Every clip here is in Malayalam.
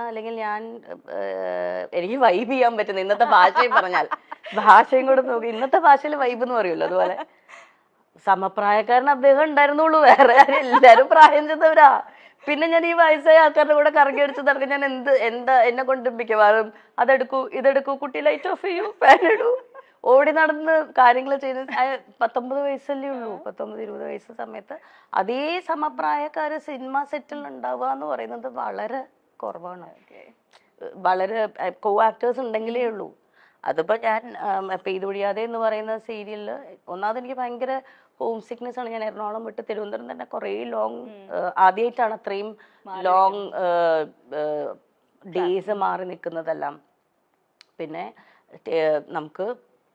അല്ലെങ്കിൽ ഞാൻ എനിക്ക് വൈബ് ചെയ്യാൻ പറ്റുന്ന ഇന്നത്തെ ഭാഷയും പറഞ്ഞാൽ ഭാഷയും കൂടെ നോക്കി ഇന്നത്തെ ഭാഷയിൽ വൈബ് എന്ന് പറയുമല്ലോ അതുപോലെ സമപ്രായക്കാരൻ അദ്ദേഹം ഉണ്ടായിരുന്നുള്ളൂ, വേറെ ആരും എല്ലാരും പ്രായം ചെന്നവരാ. പിന്നെ ഞാൻ ഈ വയസ്സായ ആൾക്കാരുടെ കൂടെ കറങ്ങി അടിച്ച് നടക്കും. ഞാൻ എന്താ എന്നെ കൊണ്ട് മിക്കവാറും അതെടുക്കൂ ഇതെടുക്കൂ കുട്ടി ലൈറ്റ് ഓഫ് ചെയ്യൂ ഫാൻ ഇടൂ ഓടി നടന്ന് കാര്യങ്ങൾ ചെയ്ത് 19 വയസ്സല്ലേ ഉള്ളൂ, 19-20 വയസ്സ് സമയത്ത് അതേ സമപ്രായക്കാര് സിനിമ സെറ്റിൽ ഉണ്ടാവുക എന്ന് പറയുന്നത് വളരെ കുറവാണ്. വളരെ കോ ആക്ടേഴ്സ് ഉണ്ടെങ്കിലേ ഉള്ളൂ. അതിപ്പോ ഞാൻ പെയ്തൊഴിയാതെ എന്ന് പറയുന്ന സീരിയലില് ഒന്നാമത് എനിക്ക് ഭയങ്കര ഹോം സിക്നെസ് ആണ്. ഞാൻ എറണാകുളം വിട്ട് തിരുവനന്തപുരം തന്നെ കുറേ ലോങ് ആദ്യമായിട്ടാണ് അത്രയും ലോങ് ഡേയ്സ് മാറി നിൽക്കുന്നതെല്ലാം. പിന്നെ നമുക്ക്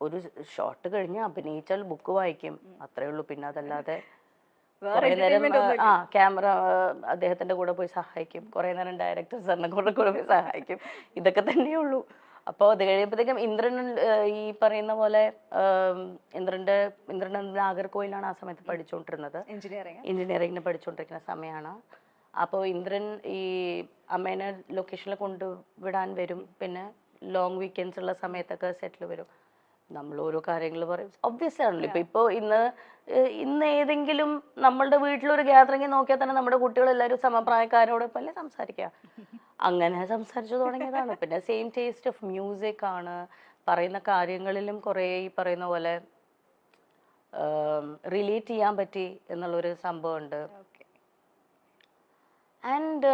ഒരു ഷോട്ട് കഴിഞ്ഞ് അഭിനയിച്ചാൽ ബുക്ക് വായിക്കും, അത്രേ ഉള്ളൂ. പിന്നെ അതല്ലാതെ കുറെ നേരം ക്യാമറ അദ്ദേഹത്തിന്റെ കൂടെ പോയി സഹായിക്കും, കുറെ നേരം ഡയറക്ടർ സാറിനെ കൂടെ പോയി സഹായിക്കും, ഇതൊക്കെ തന്നെയുള്ളൂ. അപ്പോൾ അത് കഴിയുമ്പോഴത്തേക്കും ഇന്ദ്രൻ ഈ പറയുന്ന പോലെ ഇന്ദ്രൻ നാഗർകോയിലാണ് ആ സമയത്ത് പഠിച്ചുകൊണ്ടിരുന്നത്, എഞ്ചിനീയറിംഗിന് പഠിച്ചുകൊണ്ടിരിക്കുന്ന സമയമാണ്. അപ്പോൾ ഇന്ദ്രൻ ഈ അമ്മേനെ ലൊക്കേഷനിൽ കൊണ്ടുവിടാൻ വരും, പിന്നെ ലോങ് വീക്കെൻഡ്സ് ഉള്ള സമയത്തൊക്കെ സെറ്റിൽ വരും. നമ്മൾ ഓരോ കാര്യങ്ങൾ പറയും, ഒബ്വിയസ് ആണല്ലോ. ഇപ്പോൾ ഇന്ന് ഏതെങ്കിലും നമ്മളുടെ വീട്ടിലൊരു ഗ്യാതറിംഗ് നോക്കിയാൽ തന്നെ നമ്മുടെ കുട്ടികളെല്ലാവരും സമപ്രായക്കാരോടൊപ്പം അല്ലേ സംസാരിക്കുക. അങ്ങനെ സംസാരിച്ചു തുടങ്ങിയതാണ്. പിന്നെ സെയിം ടേസ്റ്റ് ഓഫ് മ്യൂസിക് ആണ്, പറയുന്ന കാര്യങ്ങളിലും കുറേ ഈ പറയുന്ന പോലെ റിലേറ്റ് ചെയ്യാൻ പറ്റി എന്നുള്ളൊരു സംഭവമുണ്ട്. And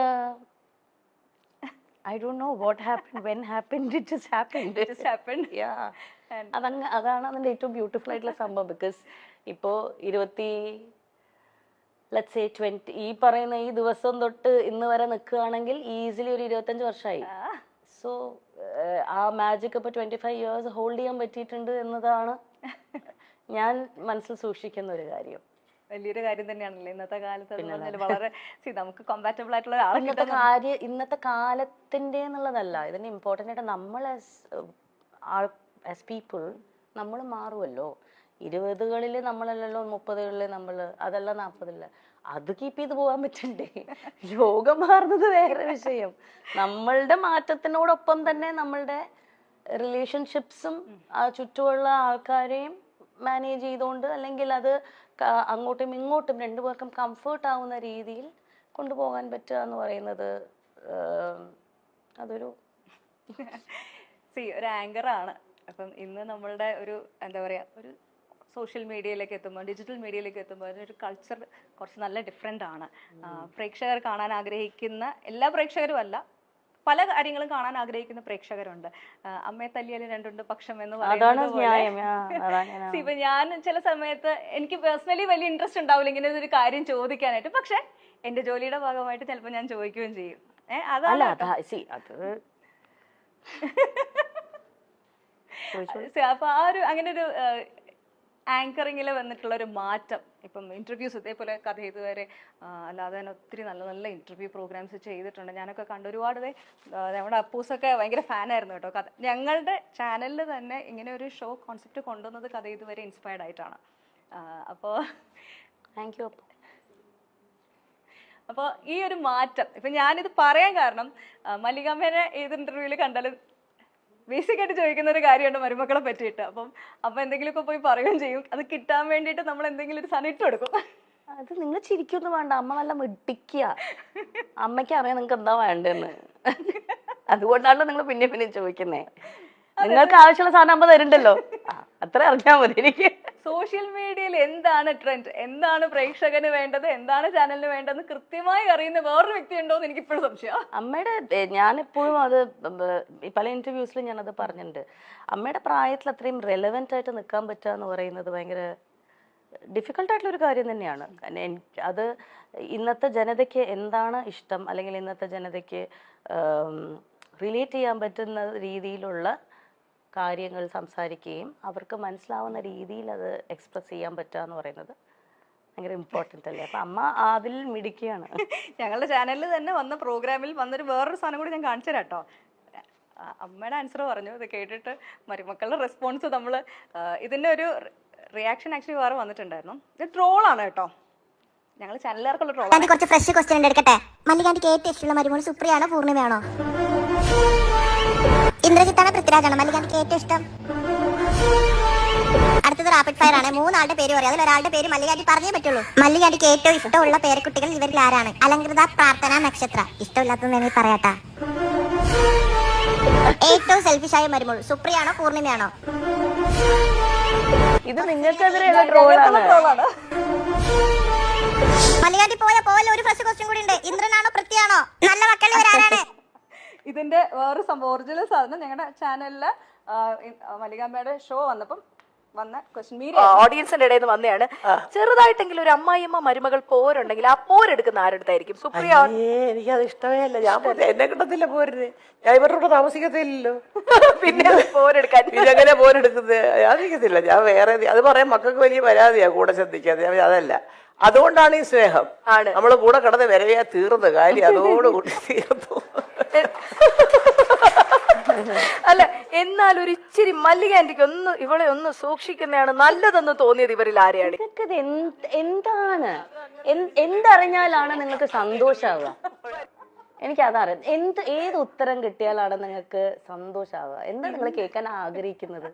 I don't know what happened, when happened, it just happened. It just happened. Yeah. അതാണ് അതിൻ്റെ ഏറ്റവും ബ്യൂട്ടിഫുൾ ആയിട്ടുള്ള സംഭവം. ബിക്കോസ് ഇപ്പോൾ 20 ഈ പറയുന്ന ഈ ദിവസം തൊട്ട് ഇന്ന് വരെ നിൽക്കുകയാണെങ്കിൽ ഈസിലി ഒരു 25 വർഷമായി. സോ ആ മാജിക് ഇപ്പോൾ 25 ഇയേഴ്സ് ഹോൾഡ് ചെയ്യാൻ പറ്റിയിട്ടുണ്ട് എന്നതാണ് ഞാൻ മനസ്സിൽ സൂക്ഷിക്കുന്ന ഒരു കാര്യം. വലിയൊരു കാര്യം തന്നെയാണല്ലോ ഇന്നത്തെ കാലത്ത്. വളരെ നമുക്ക് കോമ്പാറ്റബിൾ ആയിട്ടുള്ള ഇന്നത്തെ കാലത്തിന്റെ എന്നുള്ളതല്ല, ഇതിന് ഇമ്പോർട്ടൻ്റ് ആയിട്ട് നമ്മൾ ആസ് പീപ്പിൾ നമ്മൾ മാറുമല്ലോ. 20കളിൽ നമ്മളല്ലല്ലോ 30കളിൽ നമ്മൾ, അതല്ല 40കളിൽ. അത് കീപ്പ് ചെയ്ത് പോകാൻ പറ്റണ്ടേ? ലോകം മാറുന്നത് വേറെ വിഷയം. നമ്മളുടെ മാറ്റത്തിനോടൊപ്പം തന്നെ നമ്മളുടെ റിലേഷൻഷിപ്സും ചുറ്റുമുള്ള ആൾക്കാരെയും മാനേജ് ചെയ്തുകൊണ്ട്, അല്ലെങ്കിൽ അത് അങ്ങോട്ടും ഇങ്ങോട്ടും രണ്ടുപേർക്കും കംഫേർട്ട് ആവുന്ന രീതിയിൽ കൊണ്ടുപോകാൻ പറ്റുക എന്ന് പറയുന്നത് അതൊരു ഒരു ആങ്കറാണ്. അപ്പം ഇന്ന് നമ്മളുടെ ഒരു എന്താ പറയുക, ഒരു സോഷ്യൽ മീഡിയയിലേക്ക് എത്തുമ്പോൾ, ഡിജിറ്റൽ മീഡിയയിലേക്ക് എത്തുമ്പോൾ അതിനൊരു കൾച്ചർ കുറച്ച് നല്ല ഡിഫറെൻ്റ് ആണ്. പ്രേക്ഷകർ കാണാൻ ആഗ്രഹിക്കുന്ന എല്ലാ പ്രേക്ഷകരും അല്ല, പല കാര്യങ്ങളും കാണാൻ ആഗ്രഹിക്കുന്ന പ്രേക്ഷകരുണ്ട്. അമ്മയെ തല്ലിയാലും രണ്ടുണ്ട് പക്ഷം എന്ന് പറയുന്നത് പോലെ ഇപ്പൊ ഞാൻ ചില സമയത്ത് എനിക്ക് പേഴ്സണലി വലിയ ഇൻട്രസ്റ്റ് ഉണ്ടാവില്ല ഇങ്ങനെ ഒരു കാര്യം ചോദിക്കാനായിട്ട്, പക്ഷെ എന്റെ ജോലിയുടെ ഭാഗമായിട്ട് ചിലപ്പോൾ ഞാൻ ചോദിക്കുകയും ചെയ്യും. അപ്പൊ ആ ഒരു അങ്ങനെ ഒരു ആങ്കറിങ്ങിൽ വന്നിട്ടുള്ള ഒരു മാറ്റം, ഇപ്പം ഇന്റർവ്യൂസ് ഇതേപോലെ കഥ ഇതുവരെ അല്ലാതെ തന്നെ ഒത്തിരി നല്ല നല്ല ഇന്റർവ്യൂ പ്രോഗ്രാംസ് ചെയ്തിട്ടുണ്ട്. ഞാനൊക്കെ കണ്ടു ഒരുപാട്. നമ്മുടെ അപ്പൂസൊക്കെ ഭയങ്കര ഫാനായിരുന്നു കേട്ടോ. കഥ ഞങ്ങളുടെ ചാനലിൽ തന്നെ ഇങ്ങനെ ഒരു ഷോ കോൺസെപ്റ്റ് കൊണ്ടുവന്നത് കഥ ഇതുവരെ ഇൻസ്പയർഡ് ആയിട്ടാണ്. അപ്പോൾ താങ്ക് യു. അപ്പോൾ ഈ ഒരു മാറ്റം ഇപ്പം ഞാനിത് പറയാൻ കാരണം, മല്ലികാമ്മേനെ ഏത് ഇന്റർവ്യൂവിൽ കണ്ടാലും ബേസിക് ആയിട്ട് ചോദിക്കുന്ന ഒരു കാര്യമുണ്ട് മരുമക്കളെ പറ്റിയിട്ട്. അപ്പം എന്തെങ്കിലുമൊക്കെ പോയി പറയുകയും ചെയ്യും. അത് കിട്ടാൻ വേണ്ടിയിട്ട് നമ്മൾ എന്തെങ്കിലും ഒരു സാധനം ഇട്ട് കൊടുക്കും. അത് നിങ്ങൾ ചിരിക്കൊന്നും വേണ്ട, അമ്മ നല്ല മിടിക്കുക. അമ്മയ്ക്ക് അറിയാം നിങ്ങൾക്ക് എന്താ വേണ്ടെന്ന്. അതുകൊണ്ടാണല്ലോ നിങ്ങൾ പിന്നെ പിന്നെ ചോദിക്കുന്നേ. നിങ്ങൾക്ക് ആവശ്യമുള്ള സാധനം അമ്മ തരുന്നുണ്ടല്ലോ, അത്ര അറിഞ്ഞാൽ മതി. എനിക്ക് സോഷ്യൽ മീഡിയയിൽ എന്താണ് ട്രെൻഡ്, എന്താണ് പ്രേക്ഷകന് വേണ്ടത്, എന്താണ് ചാനലിന് വേണ്ടതെന്ന് കൃത്യമായി അറിയുന്ന വേറൊരു വ്യക്തി ഉണ്ടോ എന്ന് എനിക്ക് ഇപ്പോഴും സംശയം. അമ്മയുടെ ഞാനെപ്പോഴും അത് പല ഇന്റർവ്യൂസിലും ഞാനത് പറഞ്ഞിട്ടുണ്ട്. അമ്മയുടെ പ്രായത്തിൽ അത്രയും റെലവെന്റ് ആയിട്ട് നിൽക്കാൻ പറ്റുക എന്ന് പറയുന്നത് ഭയങ്കര ഡിഫിക്കൽട്ടായിട്ടുള്ളൊരു കാര്യം തന്നെയാണ്. അത് ഇന്നത്തെ ജനതയ്ക്ക് എന്താണ് ഇഷ്ടം, അല്ലെങ്കിൽ ഇന്നത്തെ ജനതയ്ക്ക് റിലേറ്റ് ചെയ്യാൻ പറ്റുന്ന രീതിയിലുള്ള കാര്യങ്ങൾ സംസാരിക്കുകയും അവർക്ക് മനസ്സിലാവുന്ന രീതിയിൽ അത് എക്സ്പ്രസ് ചെയ്യാൻ പറ്റുക എന്ന് പറയുന്നത് ഭയങ്കര ഇമ്പോർട്ടൻ്റ് അല്ലേ. അപ്പം അമ്മ അതിൽ മിടിക്കുകയാണ്. ഞങ്ങളുടെ ചാനലിൽ തന്നെ വന്ന പ്രോഗ്രാമിൽ വന്നൊരു വേറൊരു സാധനം കൂടി ഞാൻ കാണിച്ചു തരാം കേട്ടോ. അമ്മയുടെ ആൻസർ പറഞ്ഞു, ഇത് കേട്ടിട്ട് മരുമക്കളുടെ റെസ്പോൺസ് നമ്മൾ ഇതിൻ്റെ ഒരു റിയാക്ഷൻ ആക്ച്വലി വേറെ വന്നിട്ടുണ്ടായിരുന്നു. ഇത് ട്രോളാണ് കേട്ടോ. ഞങ്ങൾ ചാനലുകാർക്കുള്ള ട്രോൾ. ആന്റി കുറച്ച് ഫ്രഷ് ക്വസ്റ്റ്യൻ എടുക്കട്ടെ. മല്ലികാന്റിക്ക് ഏറ്റവും ഇഷ്ടമുള്ള മരുമോൾ സുപ്രിയാണോ പൂർണിമയാണോ? ഇന്ദ്രജിത്താണോ പൃഥ്വിരാജാണോ മല്ലികാന്റിക്ക് ഏറ്റവും ഇഷ്ടം? അടുത്തത് റാപ്പിഡ് ഫയർ ആണ്. 3 ആളുടെ പേര് പറയാം. അതിൽ ഒരാളുടെ പേര് മല്ലികാന്റി പറഞ്ഞേ പറ്റുള്ളൂ. മല്ലികാന്റിക്ക് ഏറ്റവും ഇഷ്ടമുള്ള പേരക്കുട്ടികൾ ഇവരിൽ ആരാണ്? അലങ്കൃത, പ്രാർത്ഥന, നക്ഷത്ര. ഇഷ്ടമില്ലാത്തത് പറയാട്ടാ. ഏറ്റവും സെൽഫിഷായ മരുമോൾ സുപ്രിയാണോ പൂർണിമയാണോ? ഇത് നിങ്ങൾക്കെതിരെയുള്ള ട്രോളാണ്. മല്ലികാന്റി പോലെ ഒരു ഫ്രഷ് ക്വസ്റ്റ്യൻ കൂടി ഉണ്ട്. ഇന്ദ്രനാണോ പൃഥ്വിയാണോ? നല്ല മക്കൾ ഇവരാരാണ്? ഇതിന്റെ വേറെ സംഭവം ഒറിജിനൽ സാധനം ഞങ്ങളുടെ ചാനലില് മല്ലികാമ്മയുടെ ഷോ വന്നപ്പം വന്ന ക്വസ്റ്റ്യൻ മീഡിയ ഓഡിയൻസിന്റെ ഇടയിൽ നിന്ന് വന്നതാണ്. ചെറുതായിട്ടെങ്കിലും ഒരു അമ്മായിയമ്മ മരുമകൾ പോരുണ്ടെങ്കിൽ ആ പോരെടുക്കുന്ന ആരെടുത്തായിരിക്കും? സുപ്രിയ. എനിക്കത് ഇഷ്ടമേ അല്ല. ഞാൻ എന്നെ കിട്ടത്തില്ല പോരിന്. ഞാൻ ഇവരുടെ കൂടെ താമസിക്കത്തില്ലല്ലോ. പിന്നെ പോരെടുക്കാൻ ഇതെങ്ങനെ പോരെടുക്കുന്നത്? ഞാൻ നിൽക്കത്തില്ല. ഞാൻ വേറെ അത് പറയാൻ മക്കൾക്ക് വലിയ പരാതിയാ കൂടെ ശ്രദ്ധിക്കാതെ. ഞാൻ അതല്ല, അതുകൊണ്ടാണ് ഈ സ്നേഹം. നമ്മൾ കൂടെ കിടന്ന് വരവേ തീർന്ന കാര്യം അതോടുകൂടി തീർന്നു. അല്ല, എന്നാൽ ഒരു ഇച്ചിരി മല്ലികാന്റിക്ക് ഒന്ന് ഇവളെ ഒന്ന് സൂക്ഷിക്കുന്നതാണ് നല്ലതെന്ന് തോന്നിയത് ഇവരിൽ ആരെയാണ്? നിങ്ങൾക്കിത് എന്താണ് എന്തറിഞ്ഞാലാണ് നിങ്ങൾക്ക് സന്തോഷാവുക? എനിക്കതറിയാം. ഏത് ഉത്തരം കിട്ടിയാലാണ് നിങ്ങൾക്ക് സന്തോഷാവുക? എന്താ നിങ്ങൾ കേൾക്കാൻ ആഗ്രഹിക്കുന്നത്?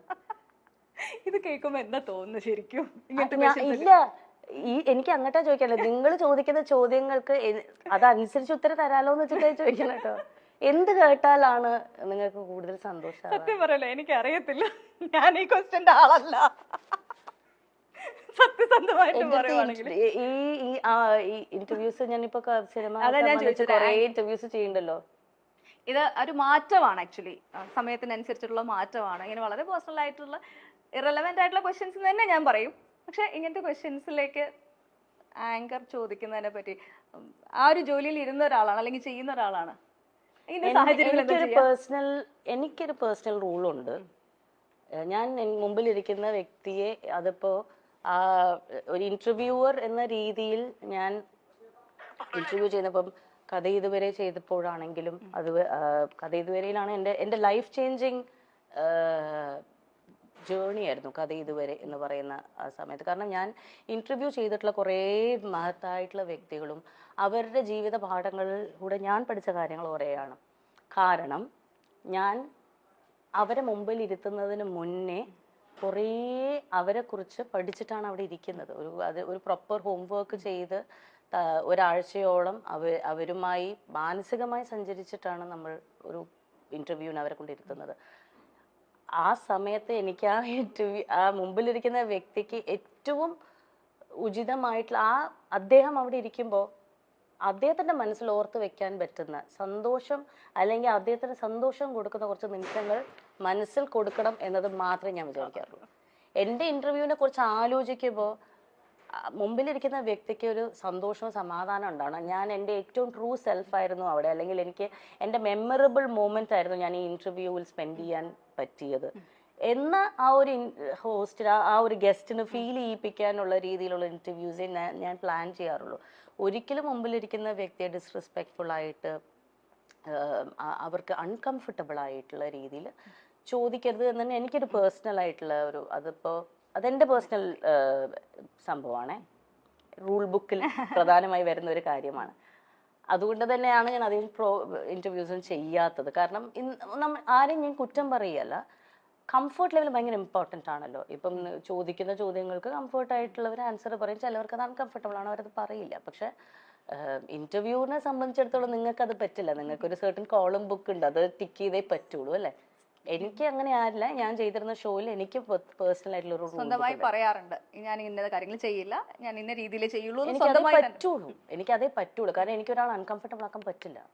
ഇത് കേൾക്കുമ്പോ എന്താ തോന്നുന്നു ശരിക്കും? ഇല്ല, എനിക്ക് അങ്ങോട്ടാ ചോദിക്കാനല്ലോ. നിങ്ങൾ ചോദിക്കുന്ന ചോദ്യങ്ങൾക്ക് അതനുസരിച്ച് ഉത്തരം തരാലോ എന്ന് വെച്ചിട്ടാണ് ചോദിക്കണം കേട്ടോ. എന്ത് കേട്ടാലാണ് നിങ്ങൾക്ക് കൂടുതൽ സന്തോഷം? സത്യം പറയല്ലോ, എനിക്ക് അറിയത്തില്ല. ഞാൻ ഈ ക്വസ്റ്റ്യന്റെ ആളല്ല. സത്യസന്ധമായിട്ട് പറയുവാണെങ്കിൽ ഈ ഇന്റർവ്യൂസ് ഞാനിപ്പോ സിനിമ ഇന്റർവ്യൂസ് ചെയ്യണ്ടല്ലോ. ഇത് ഒരു മാറ്റമാണ് ആക്ച്വലി, സമയത്തിനനുസരിച്ചുള്ള മാറ്റമാണ്. ഇങ്ങനെ വളരെ പേഴ്സണൽ ആയിട്ടുള്ള ഇറലവെന്റ് ആയിട്ടുള്ള ക്വസ്റ്റ്യൻസ് തന്നെ ഞാൻ പറയും. പക്ഷെ ഇങ്ങനത്തെ ക്വസ്റ്റ്യൻസിലേക്ക് ആങ്കർ ചോദിക്കുന്നതിനെ പറ്റി ആ ഒരു ജോലിയിൽ ഇരുന്ന ഒരാളാണ് അല്ലെങ്കിൽ ചെയ്യുന്ന ഒരാളാണ്. എനിക്കൊരു പേഴ്സണൽ റൂളുണ്ട്. ഞാൻ മുമ്പിലിരിക്കുന്ന വ്യക്തിയെ അതിപ്പോ ഒരു ഇന്റർവ്യൂവർ എന്ന രീതിയിൽ ഞാൻ ഇന്റർവ്യൂ ചെയ്യുന്നപ്പം കഥ ഇതുവരെ ചെയ്തപ്പോഴാണെങ്കിലും അത് കഥ ഇതുവരെയിലാണ് എൻ്റെ ലൈഫ് ചേഞ്ചിങ് ജേർണി ആയിരുന്നു കഥ ഇതുവരെ എന്ന് പറയുന്ന ആ സമയത്ത്. കാരണം ഞാൻ ഇന്റർവ്യൂ ചെയ്തിട്ടുള്ള കുറേ മഹത്തായിട്ടുള്ള വ്യക്തികളും അവരുടെ ജീവിത പാഠങ്ങളിലൂടെ ഞാൻ പഠിച്ച കാര്യങ്ങൾ കുറേയാണ്. കാരണം ഞാൻ അവരെ മുമ്പിൽ ഇരുത്തുന്നതിന് മുന്നേ കുറേ അവരെക്കുറിച്ച് പഠിച്ചിട്ടാണ് അവിടെ ഇരിക്കുന്നത്. ഒരു പ്രോപ്പർ ഹോംവർക്ക് ചെയ്ത് ഒരാഴ്ചയോളം അവരുമായി മാനസികമായി സഞ്ചരിച്ചിട്ടാണ് നമ്മൾ ഒരു ഇന്റർവ്യൂവിന് അവരെ കൊണ്ടിരുത്തുന്നത്. ആ സമയത്ത് എനിക്ക് ആ മുമ്പിലിരിക്കുന്ന വ്യക്തിക്ക് ഏറ്റവും ഉചിതമായിട്ടുള്ള അദ്ദേഹം അവിടെ ഇരിക്കുമ്പോൾ അദ്ദേഹത്തിന്റെ മനസ്സിൽ ഓർത്ത് വെക്കാൻ പറ്റുന്ന സന്തോഷം അല്ലെങ്കിൽ അദ്ദേഹത്തിന് സന്തോഷം കൊടുക്കുന്ന കുറച്ച് നിമിഷങ്ങൾ മനസ്സിൽ കൊടുക്കണം എന്നത് മാത്രമേ ഞാൻ വിചാരിക്കാറുള്ളൂ. എൻ്റെ ഇന്റർവ്യൂവിനെ കുറിച്ച് ആലോചിക്കുമ്പോൾ മുമ്പിലിരിക്കുന്ന വ്യക്തിക്ക് ഒരു സന്തോഷവും സമാധാനം ഉണ്ടാവണം. ഞാൻ എൻ്റെ ഏറ്റവും ട്രൂ സെൽഫായിരുന്നു അവിടെ, അല്ലെങ്കിൽ എനിക്ക് എൻ്റെ മെമ്മറബിൾ മൊമെന്റ് ആയിരുന്നു ഞാൻ ഈ ഇന്റർവ്യൂവിൽ സ്പെൻഡ് ചെയ്യാൻ പറ്റിയത് എന്ന ആ ഒരു ഹോസ്റ്റിന് ആ ഒരു ഗസ്റ്റിന് ഫീൽ ചെയ്യിപ്പിക്കാനുള്ള രീതിയിലുള്ള ഇന്റർവ്യൂസേ ഞാൻ പ്ലാൻ ചെയ്യാറുള്ളൂ. ഒരിക്കലും മുമ്പിലിരിക്കുന്ന വ്യക്തിയെ ഡിസ്റെസ്പെക്ട്ഫുൾ ആയിട്ട് അവർക്ക് അൺകംഫർട്ടബിൾ ആയിട്ടുള്ള രീതിയിൽ ചോദിക്കരുത് എന്ന് തന്നെ എനിക്കൊരു പേഴ്സണൽ ആയിട്ടുള്ള അതെൻ്റെ പേഴ്സണൽ സംഭവമാണ്. റൂൾ ബുക്കിൽ പ്രധാനമായി വരുന്ന ഒരു കാര്യമാണ്. അതുകൊണ്ട് തന്നെയാണ് ഞാൻ അധികം ഇന്റർവ്യൂസും ചെയ്യാത്തത്. കാരണം ആരെയും ഞാൻ കുറ്റം പറയുകയല്ല, കംഫർട്ട് ലെവൽ ഭയങ്കര ഇമ്പോർട്ടൻ്റ് ആണല്ലോ. ഇപ്പം ചോദിക്കുന്ന ചോദ്യങ്ങൾക്ക് കംഫർട്ടായിട്ടുള്ളവർ ആൻസർ പറയും, ചിലവർക്ക് അത് അൺകംഫർട്ടബിൾ ആണ്, അവരത് പറയില്ല. പക്ഷെ ഇന്റർവ്യൂവിനെ സംബന്ധിച്ചിടത്തോളം നിങ്ങൾക്ക് അത് പറ്റില്ല. നിങ്ങൾക്കൊരു സർട്ടൻ കോളം ബുക്ക് ഉണ്ട്, അത് ടിക്ക് ചെയ്തേ പറ്റുള്ളൂ അല്ലേ. എനിക്ക് അങ്ങനെ ആരില്ല. ഞാൻ ചെയ്തിരുന്ന ഷോയിൽ എനിക്ക് പേഴ്സണൽ ആയിട്ടുള്ള ഒരു സ്വന്തമായി പറയാറുണ്ട്, ഞാൻ ഇന്ന കാര്യങ്ങൾ ചെയ്യില്ല, ഞാൻ ഇന്ന രീതിയിലേ ചെയ്യുള്ളൂ. എനിക്കതേ പറ്റുള്ളൂ. കാരണം എനിക്കൊരാൾ അൺകംഫർട്ടബിൾ ആക്കാൻ പറ്റില്ല.